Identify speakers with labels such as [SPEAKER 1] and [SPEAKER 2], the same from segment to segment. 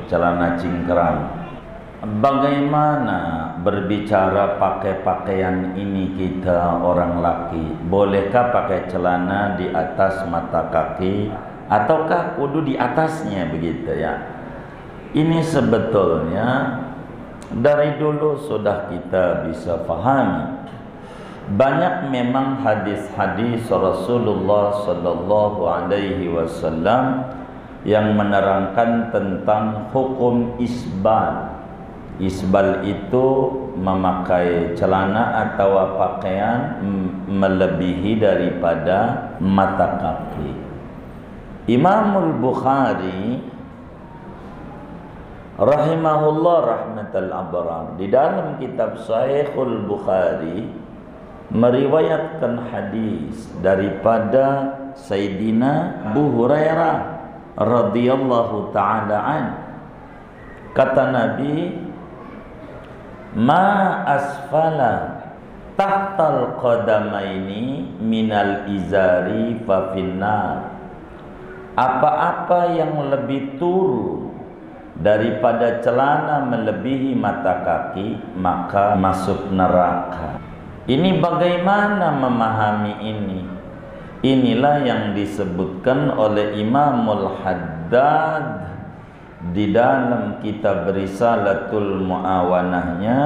[SPEAKER 1] celana cingkrang. Bagaimana berbicara pakai pakaian ini kita orang laki? Bolehkah pakai celana di atas mata kaki ataukah kudu di atasnya begitu ya? Ini sebetulnya dari dulu sudah kita bisa pahami. Banyak memang hadis-hadis Rasulullah sallallahu alaihi wasallam yang menerangkan tentang hukum isbal. Isbal itu memakai celana atau pakaian melebihi daripada mata kaki. Imamul Bukhari rahimahullah rahmatal abrar di dalam kitab Sahihul Bukhari meriwayatkan hadis daripada Sayyidina Abu Hurairah radhiyallahu taala an. Kata Nabi, ma asfala tahtal qadamaini minal izari fa finnar. Apa-apa yang lebih turun daripada celana melebihi mata kaki maka masuk neraka. Ini bagaimana memahami ini? Inilah yang disebutkan oleh Imamul Haddad di dalam kitab Risalatul Muawanahnya.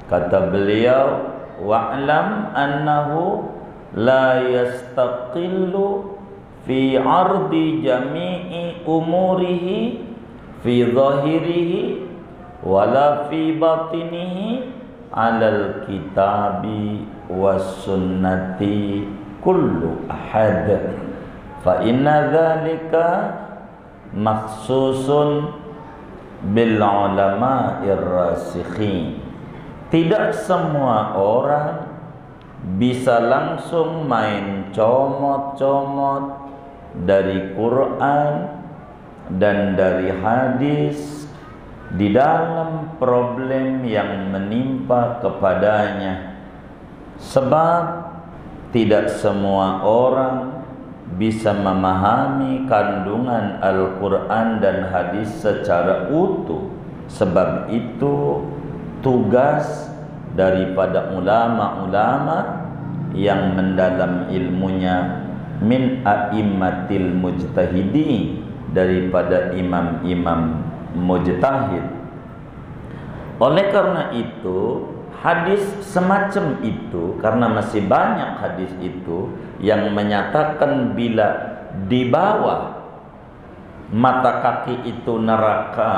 [SPEAKER 1] Kata beliau, wa'lam annahu la yastaqillu fi ardi jami'i umurihi fi zahirihi wala fi batinihi alal kitabi was sunnati kullu ahad fa inna dhalika maksusun bil ulama'ir rasikhin. Tidak semua orang bisa langsung main comot-comot dari Quran dan dari hadis di dalam problem yang menimpa kepadanya, sebab tidak semua orang bisa memahami kandungan Al-Quran dan hadis secara utuh. Sebab itu tugas daripada ulama-ulama yang mendalam ilmunya min a'immatil mujtahidin, daripada imam-imam mujtahid. Oleh karena itu hadis semacam itu, karena masih banyak hadis itu yang menyatakan bila di bawah mata kaki itu neraka,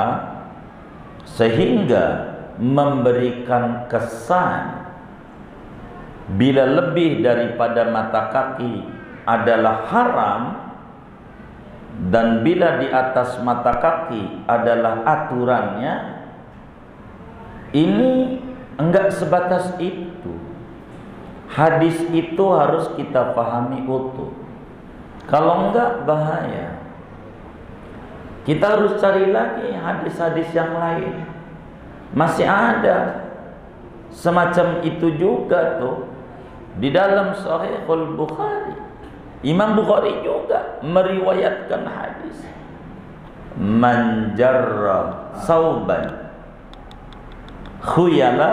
[SPEAKER 1] sehingga memberikan kesan bila lebih daripada mata kaki adalah haram, dan bila di atas mata kaki adalah aturannya. Ini enggak sebatas itu. Hadis itu harus kita pahami utuh. Kalau enggak bahaya. Kita harus cari lagi hadis-hadis yang lain. Masih ada semacam itu juga tuh di dalam Sahihul Bukhari. Imam Bukhari juga meriwayatkan hadis, man jarra sauban khuyala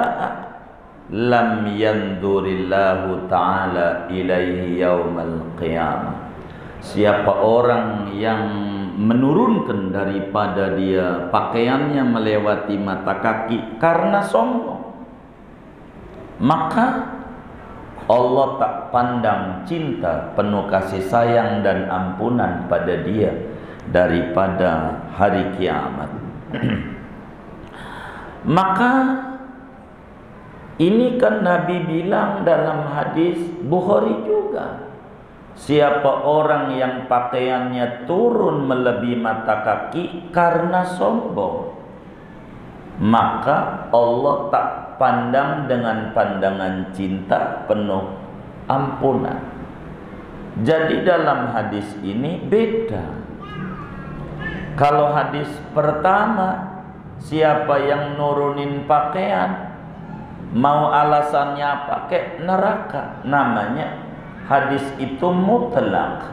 [SPEAKER 1] lam yandurillahu ta'ala ilaihi yaumal qiyamah. Siapa orang yang menurunkan daripada dia pakaiannya melewati mata kaki karena sombong, maka Allah tak pandang cinta, penuh kasih sayang dan ampunan pada dia daripada hari kiamat. Maka ini kan Nabi bilang dalam hadis Bukhari juga, siapa orang yang pakaiannya turun melebihi mata kaki karena sombong, maka Allah tak pandang dengan pandangan cinta penuh ampunan. Jadi dalam hadis ini beda. Kalau hadis pertama, siapa yang nurunin pakaian, mau alasannya pakai neraka, namanya hadis itu mutlak.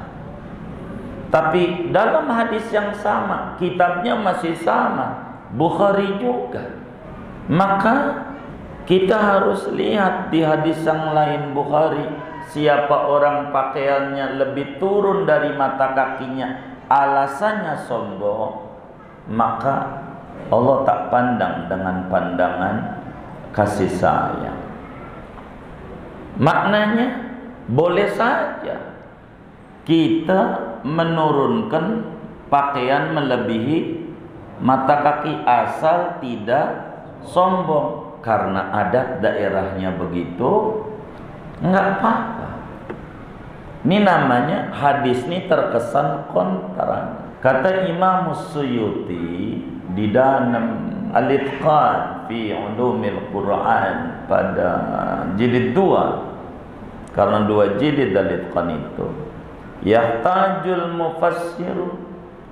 [SPEAKER 1] Tapi dalam hadis yang sama, kitabnya masih sama, Bukhari juga. Maka kita harus lihat di hadis yang lain Bukhari, siapa orang pakaiannya lebih turun dari mata kakinya, alasannya sombong, maka Allah tak pandang dengan pandangan kasih sayang. Maknanya boleh saja kita menurunkan pakaian melebihi mata kaki asal tidak sombong, karena adat daerahnya begitu, enggak apa-apa. Ini namanya hadis ini terkesan kontra. Kata Imam Suyuti di dalam Al-Itqan fi Ulumil Quran pada jilid 2, karena 2 jilid Al-Itqan itu, yahtajul mufassiru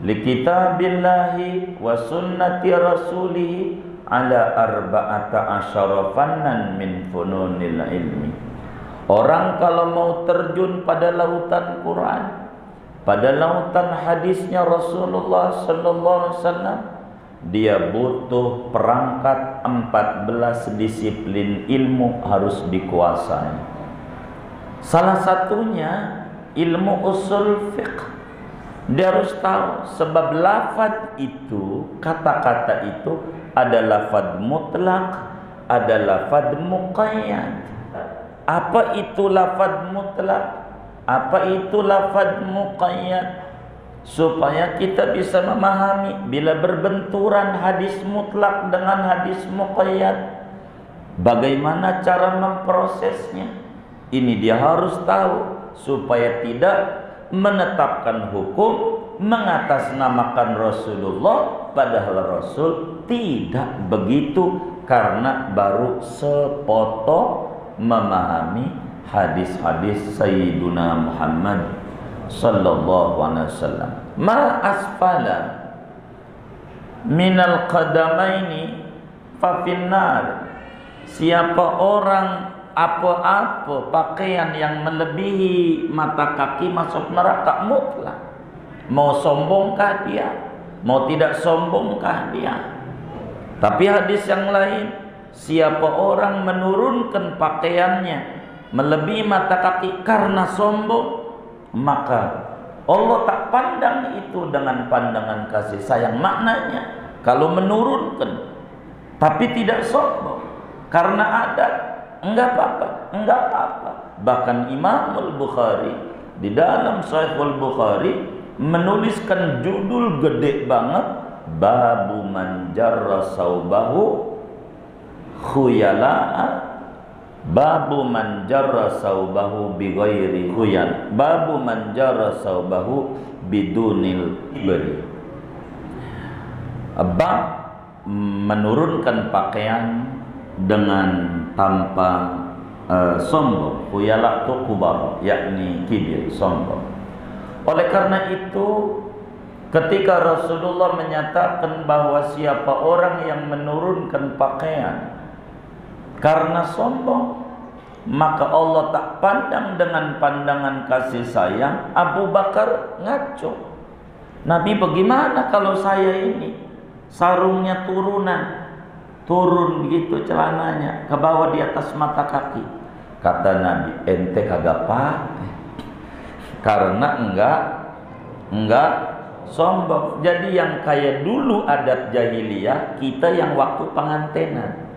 [SPEAKER 1] li kitabillahi wa sunnati rasulih ala arba'ata asyara fannan min fununil ilmi. Orang kalau mau terjun pada lautan Quran, pada lautan hadisnya Rasulullah sallallahu alaihi wasallam, dia butuh perangkat 14 disiplin ilmu harus dikuasai. Salah satunya ilmu usul fiqh. Dia harus tahu sebab lafaz itu, kata-kata itu ada lafaz mutlak, ada lafaz muqayyad. Apa itu lafaz mutlak? Apa itu lafaz muqayyad? Supaya kita bisa memahami bila berbenturan hadis mutlak dengan hadis muqayyad, bagaimana cara memprosesnya. Ini dia harus tahu supaya tidak menetapkan hukum mengatasnamakan Rasulullah padahal Rasul tidak begitu, karena baru sepotong memahami hadis-hadis Sayyiduna Muhammad sallallahu alaihi wasallam. Ma asfala minal qadamaini fa finnar. Siapa orang apa-apa pakaian yang melebihi mata kaki masuk neraka mutlak. Mau sombongkah dia, mau tidak sombongkah dia. Tapi hadis yang lain, siapa orang menurunkan pakaiannya melebihi mata kaki karena sombong, maka Allah tak pandang itu dengan pandangan kasih sayang. Maknanya kalau menurunkan tapi tidak sombong karena adat, enggak apa-apa, enggak apa-apa. Bahkan Imam Al-Bukhari di dalam Sahih Al-Bukhari menuliskan judul gede banget, babu man jarra saubahu khuyala'a, babu man jarra saubahu bi ghairi khuyal, babu man jarra saubahu bidunil bari. Bab menurunkan pakaian dengan tanpa sombong. Khuyala itu kubar, yakni kibir, sombong. Oleh karena itu, ketika Rasulullah menyatakan bahwa siapa orang yang menurunkan pakaian karena sombong, maka Allah tak pandang dengan pandangan kasih sayang. Abu Bakar ngaco, Nabi bagaimana kalau saya ini sarungnya turun begitu celananya ke bawah di atas mata kaki. Kata Nabi, ente kagak pakai, karena enggak sombong. Jadi yang kayak dulu adat jahiliyah, kita yang waktu pengantenan.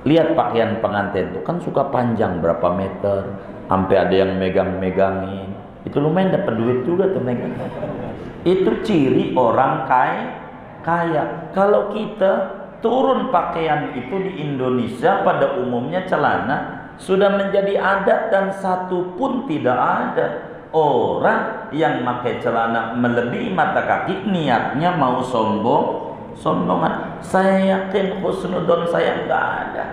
[SPEAKER 1] Lihat pakaian pengantin itu kan suka panjang berapa meter, sampai ada yang megang-megangin. Itu lumayan dapat duit juga tuh megang. Itu ciri orang kaya. Kalau kita turun pakaian itu di Indonesia pada umumnya celana sudah menjadi adat, dan satu pun tidak ada orang yang pakai celana melebihi mata kaki niatnya mau sombongan. Saya yakin husnudon saya enggak ada.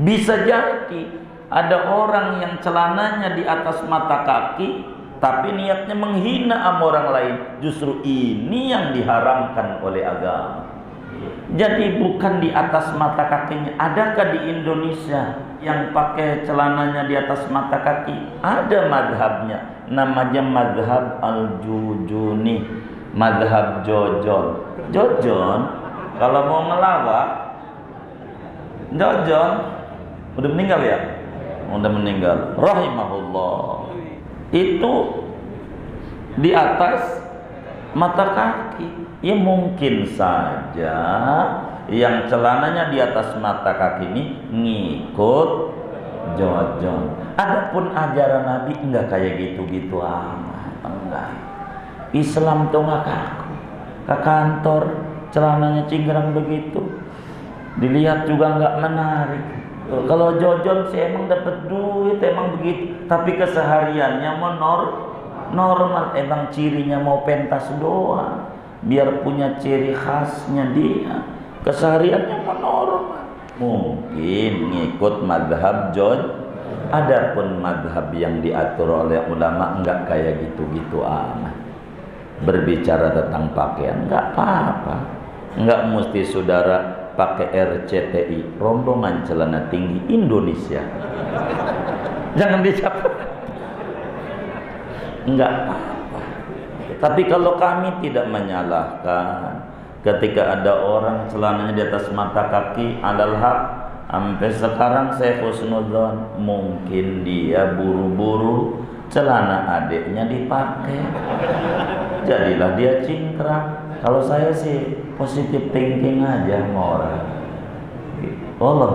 [SPEAKER 1] Bisa jadi ada orang yang celananya di atas mata kaki tapi niatnya menghina sama orang lain. Justru ini yang diharamkan oleh agama. Jadi bukan di atas mata kakinya. Adakah di Indonesia yang pakai celananya di atas mata kaki? Ada madhabnya, namanya madhab al-Jujuni, madhab Jojon. Jojon kalau mau ngelawak, Jojon udah meninggal ya? Udah meninggal, rahimahullah. Itu di atas mata kaki. Ya mungkin saja yang celananya di atas mata kaki ini ngikut Jojon. Adapun ajaran Nabi enggak kayak gitu-gitu amat, enggak. Islam tuh nggak kaku. Ke kantor celananya cingkrang begitu, dilihat juga nggak menarik. Kalau Jojon sih emang dapat duit, emang begitu. Tapi kesehariannya mau normal, emang cirinya mau pentas doang. Biar punya ciri khasnya dia, kesehariannya normal. Mungkin ngikut madhab Jojon. Adapun madhab yang diatur oleh ulama enggak kayak gitu-gitu amat. Berbicara tentang pakaian enggak apa-apa. Enggak mesti saudara pakai RCTI, rombongan celana tinggi Indonesia. Jangan dicapai. Enggak apa-apa. Tapi kalau kami tidak menyalahkan ketika ada orang celananya di atas mata kaki alal haq, sampai sekarang saya husnudzon, mungkin dia buru-buru celana adiknya dipakai, jadilah dia cingkrang. Kalau saya sih positif thinking aja sama orang. Allah